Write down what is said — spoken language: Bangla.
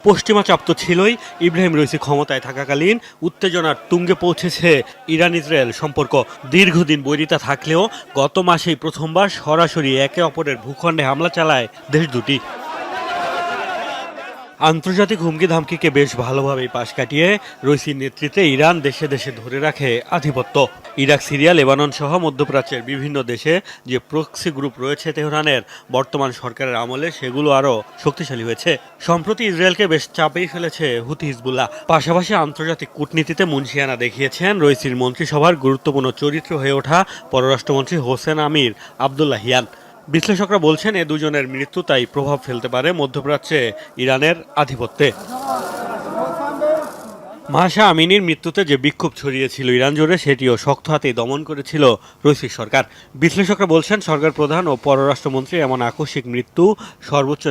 পশ্চিমা চাপ তো ছিলই, ইব্রাহিম রইসি ক্ষমতায় থাকাকালীন উত্তেজনার তুঙ্গে পৌঁছেছে ইরান ইসরায়েল সম্পর্ক। দীর্ঘদিন বৈরিতা থাকলেও গত মাসেই প্রথমবার সরাসরি একে অপরের ভূখণ্ডে হামলা চালায় দেশ দুটি। আন্তর্জাতিক হুমকি ধামকিকে বেশ ভালোভাবেই পাশ কাটিয়ে রইসির নেতৃত্বে ইরান দেশে দেশে ধরে রাখে আধিপত্য। ইরাক, সিরিয়া, লেবানন সহ মধ্যপ্রাচ্যের বিভিন্ন দেশে যে প্রক্সি গ্রুপ রয়েছে তেহরানের, বর্তমান সরকারের আমলে সেগুলো আরও শক্তিশালী হয়েছে। সম্প্রতি ইসরায়েলকে বেশ চাপেই ফেলেছে হুথি হিজবুল্লাহ। পাশাপাশি আন্তর্জাতিক কূটনীতিতে মুনশিয়ানা দেখিয়েছেন রইসির মন্ত্রিসভার গুরুত্বপূর্ণ চরিত্র হয়ে ওঠা পররাষ্ট্রমন্ত্রী হোসেন আমির আবদুল্লাহিয়ান। বিশ্লেষকরা বলছেন এ দুজনের মৃত্যু তাই প্রভাব ফেলতে পারে মধ্যপ্রাচ্যে ইরানের আধিপত্যে। মাহসা আমিনির মৃত্যুতে যে বিক্ষোভ ছড়িয়েছিল ইরান জুড়ে, সেটিও শক্ত হাতেই দমন করেছিল রইসির সরকার। বিশ্লেষকরা বলছেন সরকার প্রধান ও পররাষ্ট্রমন্ত্রী এমন আকস্মিক মৃত্যু সর্বোচ্চ